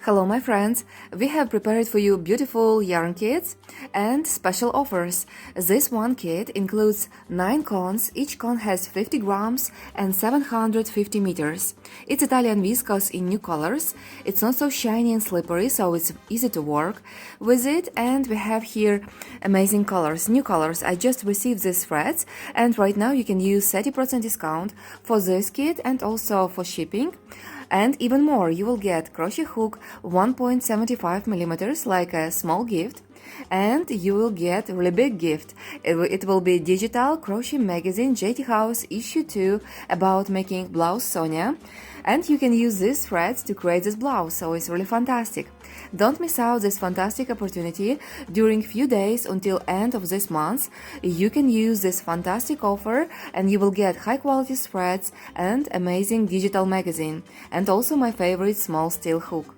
Hello my friends, we have prepared for you beautiful yarn kits and special offers. This one kit includes 9 cones, each cone has 50 grams and 750 meters. It's Italian viscose in new colors, it's not so shiny and slippery, so it's easy to work with it, and we have here amazing colors, new colors. I just received these threads and right now you can use 30% discount for this kit and also for shipping. And even more, you will get crochet hook 1.75 millimeters, like a small gift, and you will get a really big gift. It will be digital crochet magazine JThouse issue 2 about making blouse Sonia, and you can use these threads to create this blouse, so it's really fantastic. Don't miss out this fantastic opportunity. During few days until end of this month, you can use this fantastic offer and you will get high quality threads and amazing digital magazine, and also my favorite small steel hook.